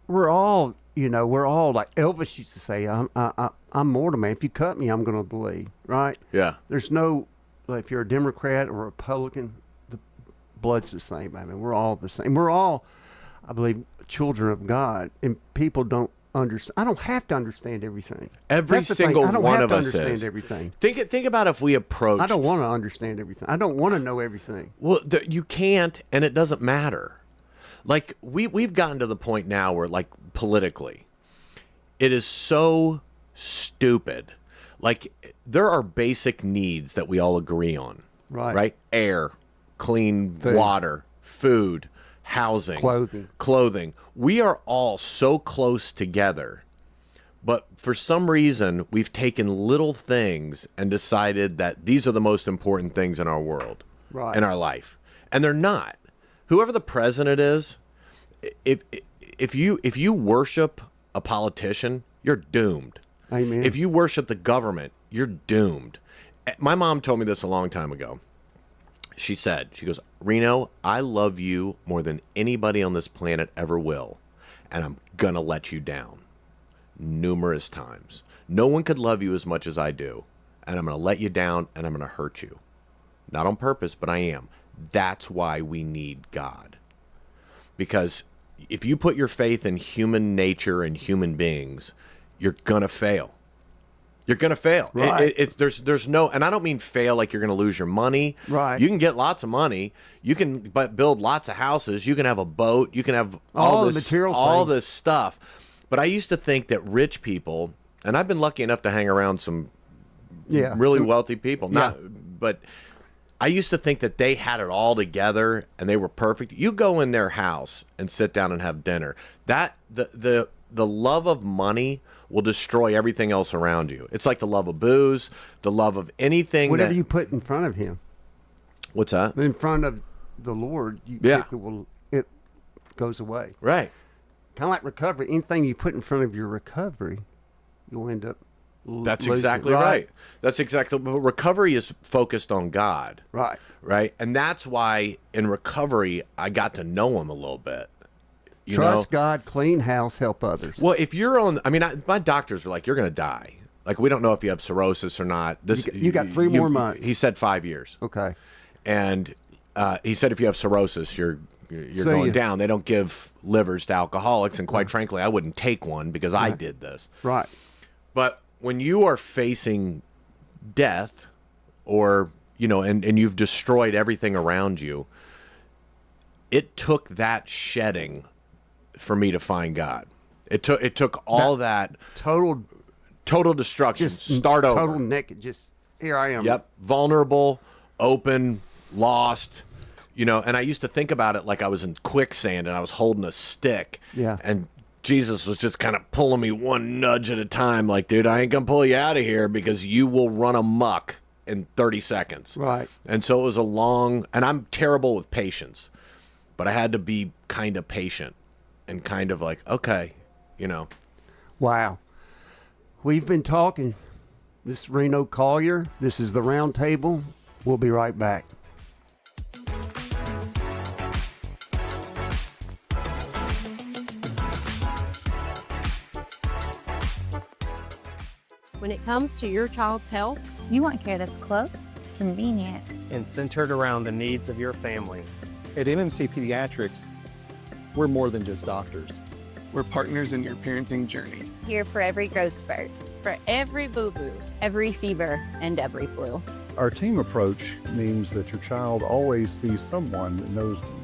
you know, we're all like Elvis used to say, I'm mortal, man. If you cut me, I'm going to bleed. Right? Yeah. There's no, like, if you're a Democrat or a Republican, the blood's the same. I mean, we're all the same. We're all, I believe, children of God. And people don't understand. I don't have to understand everything. Every single one of us I don't have to understand everything. Think about if we approach. I don't want to understand everything. I don't want to know everything. Well, you can't, and it doesn't matter. Like, we've gotten to the point now where, like, politically, it is so stupid. Like, there are basic needs that we all agree on. Right? Air, clean water, food, housing, clothing. We are all so close together, but for some reason we've taken little things and decided that these are the most important things in our world, in our life, and they're not. Whoever the president is, if you worship a politician, you're doomed. Amen. If you worship the government, you're doomed. My mom told me this a long time ago. She goes, Reno, I love you more than anybody on this planet ever will, and I'm going to let you down numerous times. No one could love you as much as I do, and I'm going to let you down, and I'm going to hurt you. Not on purpose, but I am. That's why we need God. Because if you put your faith in human nature and human beings, you're going to fail. You're going to fail. Right. There's no, and I don't mean fail like you're going to lose your money. Right. You can get lots of money. You can build lots of houses. You can have a boat. You can have all this material this stuff. But I used to think that rich people, and I've been lucky enough to hang around some really wealthy people. But I used to think that they had it all together and they were perfect. You go in their house and sit down and have dinner. That the love of money will destroy everything else around you. It's like the love of booze, the love of anything. Whatever you put in front of him. What's that? In front of the Lord, it goes away. Right. Kind of like recovery. Anything you put in front of your recovery, you'll end up That's exactly right. That's exactly. Recovery is focused on God. Right. Right. And that's why in recovery, I got to know him a little bit. Trust God, clean house, help others. Well, if you're on, I mean, my doctors were like, you're going to die. Like, we don't know if you have cirrhosis or not. You got 3 more months. He said 5 years. Okay. And he said if you have cirrhosis, you're going down. They don't give livers to alcoholics, and quite frankly, I wouldn't take one because I did this. Right. But when you are facing death, or and you've destroyed everything around you, it took that shedding for me to find God. It took all that total destruction. Just start over. Total naked. Just here I am. Yep. Vulnerable, open, lost. And I used to think about it like I was in quicksand and I was holding a stick. Yeah. And Jesus was just kind of pulling me one nudge at a time. Like, dude, I ain't gonna pull you out of here because you will run amok in 30 seconds. Right. And so it was and I'm terrible with patience, but I had to be kind of patient and kind of like, okay, Wow. We've been talking. This is Reno Collier. This is the Round Table. We'll be right back. When it comes to your child's health, You want care that's close, convenient, and centered around the needs of your family. At MMC Pediatrics, we're more than just doctors. We're partners in your parenting journey. here for every growth spurt, for every boo-boo, every fever, and every flu. Our team approach means that your child always sees someone that knows them.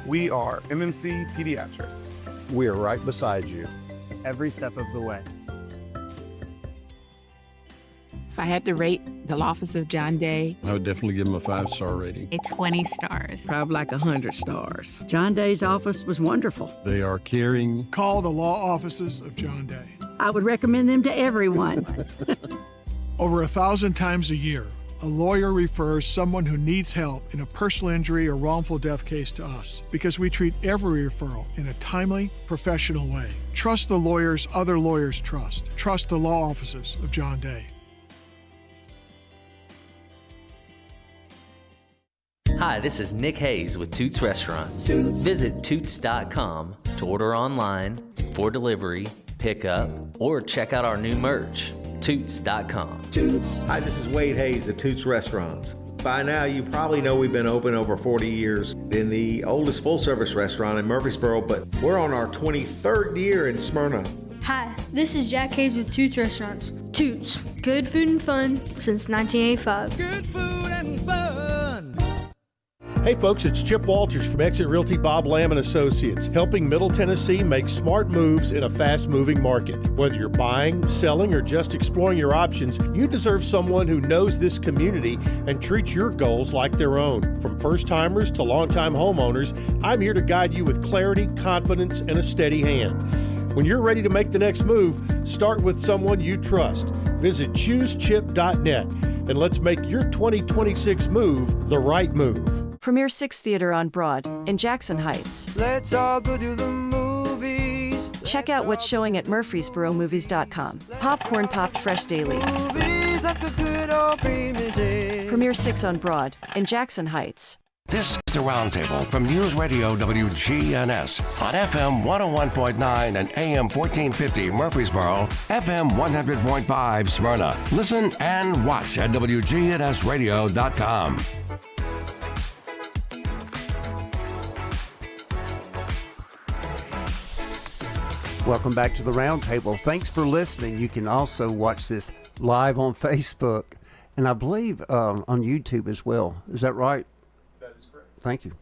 We are MMC Pediatrics. We are right beside you. Every step of the way. If I had to rate the office of John Day, I would definitely give him a 5-star rating. A 20 stars. Probably like 100 stars. John Day's office was wonderful. They are caring. Call the law offices of John Day. I would recommend them to everyone. Over 1,000 times a year, a lawyer refers someone who needs help in a personal injury or wrongful death case to us because we treat every referral in a timely, professional way. Trust the lawyers other lawyers trust. Trust the law offices of John Day. Hi, this is Nick Hayes with Toots Restaurants. Visit Toots.com to order online, for delivery, pickup, or check out our new merch. Toots.com. Hi, this is Wade Hayes at Toots Restaurants. By now, you probably know we've been open over 40 years in the oldest full-service restaurant in Murfreesboro, but we're on our 23rd year in Smyrna. Hi, this is Jack Hayes with Toots Restaurants. Toots, good food and fun since 1985. Good food and fun. Hey folks, it's Chip Walters from Exit Realty Bob Lamb & Associates, helping Middle Tennessee make smart moves in a fast-moving market. Whether you're buying, selling, or just exploring your options, you deserve someone who knows this community and treats your goals like their own. From first-timers to long-time homeowners, I'm here to guide you with clarity, confidence, and a steady hand. When you're ready to make the next move, start with someone you trust. Visit ChooseChip.net and let's make your 2026 move the right move. Premier 6 Theater on Broad in Jackson Heights. Let's all go to the movies. Check out what's showing at murfreesboromovies.com. Popcorn popped fresh daily. Movies like the good old premises. Premier 6 on Broad in Jackson Heights. This is the Roundtable from News Radio WGNS on FM 101.9 and AM 1450 Murfreesboro, FM 100.5 Smyrna. Listen and watch at WGNSradio.com. Welcome back to the Roundtable. Thanks for listening. You can also watch this live on Facebook and I believe on YouTube as well. Is that right? That is correct. Thank you.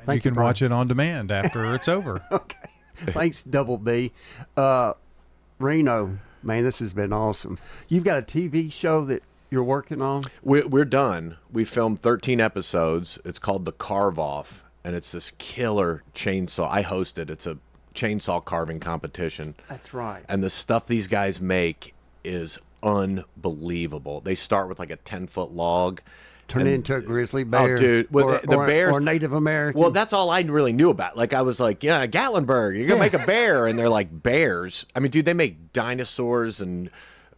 You can watch it on demand after it's over. Okay. Thanks, Double B. Reno, man, this has been awesome. You've got a TV show that you're working on? We're done. We filmed 13 episodes. It's called The Carve Off, and it's this killer chainsaw. I host it. It's a chainsaw carving competition. That's right. And the stuff these guys make is unbelievable. They start with like a 10-foot log. Turn it into a grizzly bear. Oh, dude. Well, the bears. Or Native American. Well, that's all I really knew about. Like, I was like, yeah, Gatlinburg, you're going to make a bear. And they're like, bears? I mean, dude, they make dinosaurs and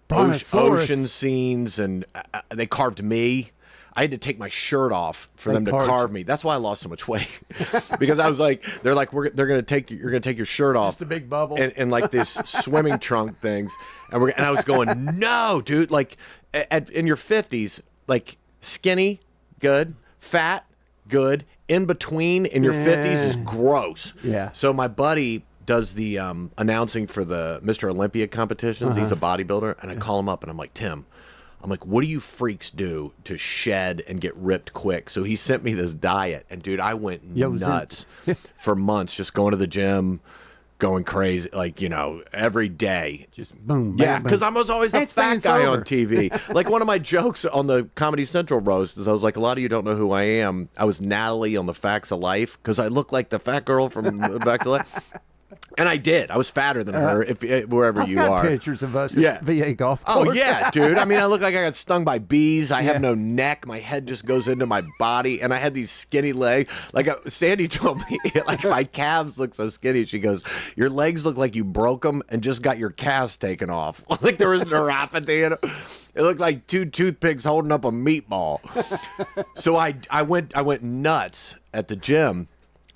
ocean scenes. And they carved me. I had to take my shirt off for They them to carved carve me. That's why I lost so much weight because I was like, you're gonna take your shirt off, Just a big bubble, and like this swimming trunk things, and I was going, no, dude, like in your 50s, like skinny, good, fat, good, in between in your 50s is gross. Yeah. So my buddy does the announcing for the Mr. Olympia competitions. He's a bodybuilder, and I call him up and I'm like, Tim, what do you freaks do to shed and get ripped quick? So he sent me this diet, and dude, I went nuts for months, just going to the gym, going crazy, like, every day. Just boom, yeah, bam, because I bam. was always the Ain't fat staying guy sober. on TV. Like one of my jokes on the Comedy Central roast is I was like, a lot of you don't know who I am. I was Natalie on the Facts of Life because I look like the fat girl from Facts of Life. And I did. I was fatter than her, wherever I've you got are. pictures of us at VA golf course. Oh, yeah, dude. I mean, I look like I got stung by bees. I have no neck. My head just goes into my body. And I had these skinny legs. Like Sandy told me, like my calves look so skinny. She goes, your legs look like you broke them and just got your cast taken off. Like there was neuropathy in them. It looked like two toothpicks holding up a meatball. So I went nuts at the gym.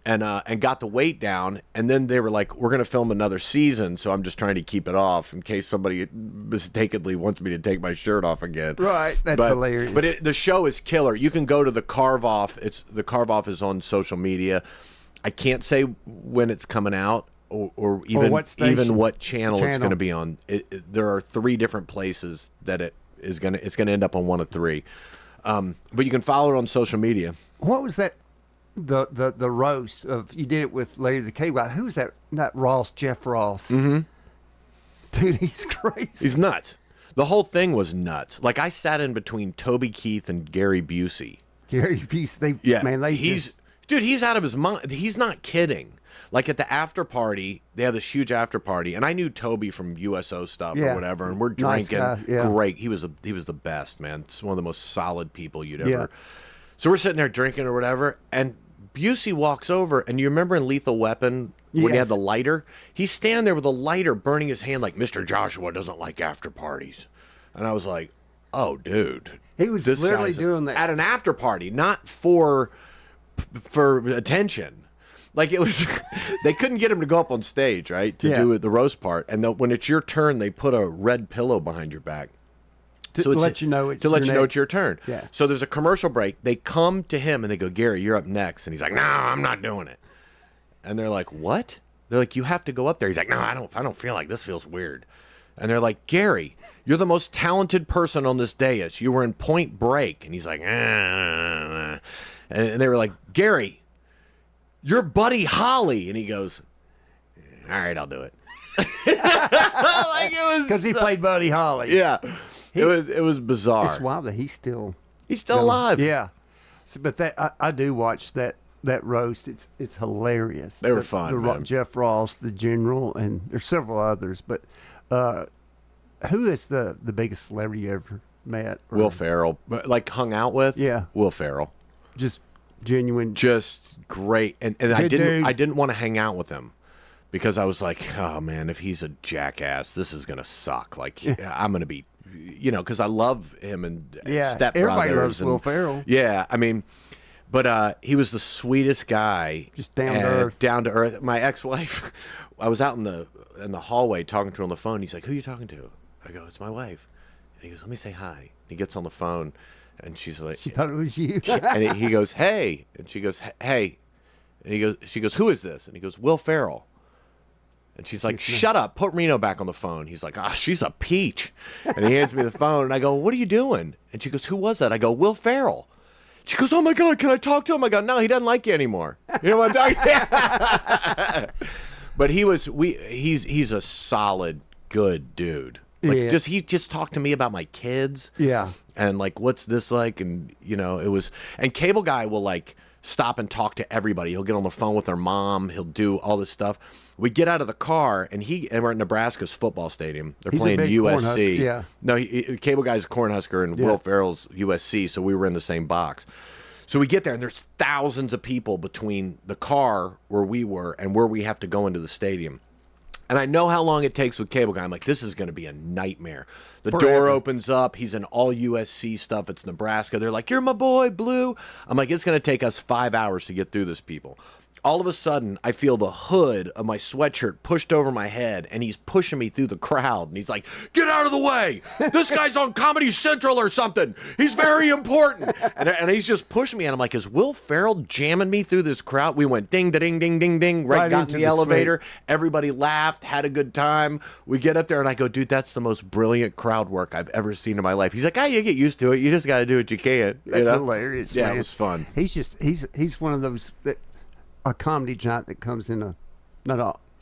And got the weight down, and then they were like, we're going to film another season, so I'm just trying to keep it off in case somebody mistakenly wants me to take my shirt off again. Right, that's hilarious. But the show is killer. You can go to the Carve Off. The Carve Off is on social media. I can't say when it's coming out or even what station. even what channel it's going to be on. There are 3 different places that it's going to end up on one of 3. But you can follow it on social media. What was that? The roast of you did it with Larry the Cable Guy. Who's that? Not Ross, Jeff Ross. Mm-hmm. Dude, he's crazy. He's nuts. The whole thing was nuts. Like I sat in between Toby Keith and Gary Busey. Gary Busey, he's out of his mind. He's not kidding. Like at the after party, they have this huge after party, and I knew Toby from USO stuff or whatever, and we're Nice drinking. guy, yeah. Great. He was the best, man. It's one of the most solid people you'd ever. So we're sitting there drinking or whatever, and Busey walks over, and you remember in Lethal Weapon when he had the lighter? He's standing there with a lighter burning his hand like, Mr. Joshua doesn't like after parties. And I was like, oh, dude. He was this literally guy's doing that. At an after party, not for attention. Like it was, they couldn't get him to go up on stage, right, to do the roast part. And when it's your turn, they put a red pillow behind your back. To let you know it's your turn. Yeah. So there's a commercial break. They come to him and they go, Gary, you're up next. And he's like, no, I'm not doing it. And they're like, what? They're like, you have to go up there. He's like, no, I don't feel like this feels weird. And they're like, Gary, you're the most talented person on this dais. You were in Point Break. And he's like, And they were like, Gary, you're Buddy Holly. And he goes, all right, I'll do it. Because he played Buddy Holly. Yeah. It was bizarre. It's wild that he's still alive. Yeah. So, but that I do watch that roast. It's hilarious. They were fun. Man. Jeff Ross, the General, and there's several others. But who is the biggest celebrity you ever met? Will Ferrell, like hung out with. Yeah. Will Ferrell. Just genuine. Just great. And I dude. didn't want to hang out with him. Because I was like, oh man, if he's a jackass, this is gonna suck. Like I'm gonna be, because I love him and Step everybody Brothers. loves Will Ferrell. Yeah, I mean, but he was the sweetest guy. Just down to earth. Down to earth. My ex-wife, I was out in the hallway talking to her on the phone. He's like, who are you talking to? I go, it's my wife. And he goes, let me say hi. He gets on the phone, and she's like, she thought it was you. and he goes, hey, and she goes, hey, and she goes, who is this? And he goes, Will Ferrell. And she's like, shut up, put Reno back on the phone. He's like, she's a peach. And he hands me the phone, and I go, what are you doing? And she goes, who was that? I go, Will Ferrell. She goes, oh my God, can I talk to him? I go, no, he doesn't like you anymore. You know what I'm talking? But he's a solid, good dude. Like he just talked to me about my kids. Yeah. And like, what's this like? And and Cable Guy will like stop and talk to everybody. He'll get on the phone with their mom. He'll do all this stuff. We get out of the car, and we're at Nebraska's football stadium. They're playing USC. Yeah. No, Cable Guy's a Cornhusker, and Will Ferrell's USC, so we were in the same box. So we get there, and there's thousands of people between the car where we were and where we have to go into the stadium. And I know how long it takes with Cable Guy. I'm like, this is going to be a nightmare. The Forever. door opens up. He's in all USC stuff. It's Nebraska. They're like, you're my boy, Blue. I'm like, it's going to take us 5 hours to get through this, people. All of a sudden, I feel the hood of my sweatshirt pushed over my head, and he's pushing me through the crowd. And he's like, get out of the way. This guy's on Comedy Central or something. He's very important. And he's just pushing me. And I'm like, is Will Ferrell jamming me through this crowd? We went ding, da, ding, ding, ding, ding. Right, got in the elevator. suite. Everybody laughed, had a good time. We get up there, and I go, dude, that's the most brilliant crowd work I've ever seen in my life. He's like, you get used to it. You just got to do what you can. You That's know? hilarious. Yeah, man. it was fun. He's one of those a comedy giant that comes in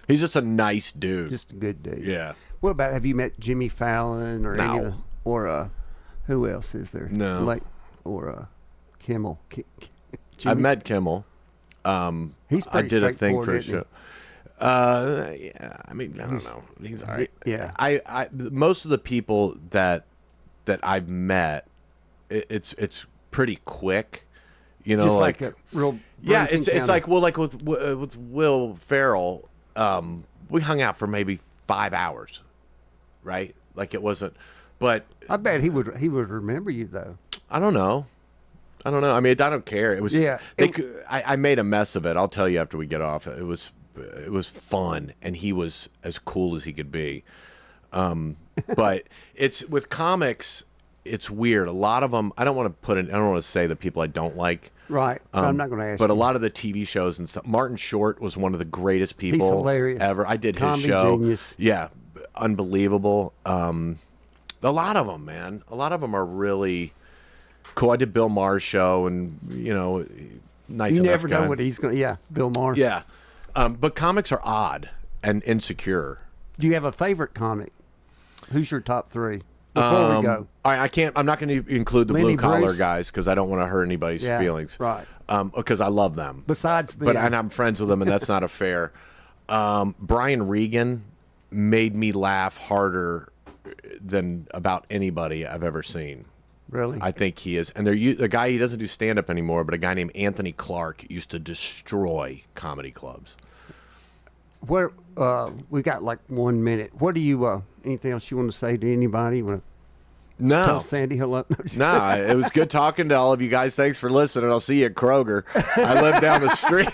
He's just a nice dude. Just a good dude. Yeah. What about, have you met Jimmy Fallon or any of No. the, or who else is there? No. Like, or Kimmel. I've met Kimmel. He's I pretty did a thing for a straightforward, show. Yeah. I mean, I don't know. He's all right. Yeah. I most of the people that I've met, it's pretty quick. You know, Just like a real yeah. Burger King It's counter. like, well, like with Will Ferrell, we hung out for maybe 5 hours, right? Like it wasn't, but I bet he would remember you though. I don't know. I mean, I don't care. It was. Yeah. I made a mess of it. I'll tell you after we get off. It was fun, and he was as cool as he could be. But it's with comics. It's weird. A lot of them. I don't want to say the people I don't like. Right. I'm not going to ask. But you. a lot of the TV shows and stuff. Martin Short was one of the greatest people He's hilarious. ever. I did his Comedy show. genius. Yeah, unbelievable. A lot of them, man. A lot of them are really cool. I did Bill Maher's show, and nice. You enough never guy. know what he's going to. Yeah, Bill Maher. Yeah, but comics are odd and insecure. Do you have a favorite comic? Who's your top three? Before we go. I can't. I'm not going to include the Lenny blue collar Bruce? guys because I don't want to hurt anybody's Yeah, feelings. right. Because I love them. Besides but them. and I'm friends with them, and that's not a fair. Brian Regan made me laugh harder than about anybody I've ever seen. Really? I think he is. And the guy, he doesn't do stand up anymore, but a guy named Anthony Clark used to destroy comedy clubs. Where we got like 1 minute. What do you? Anything else you want to say to anybody? Want to No. tell Sandy hello? No, it was good talking to all of you guys. Thanks for listening. I'll see you at Kroger. I live down the street.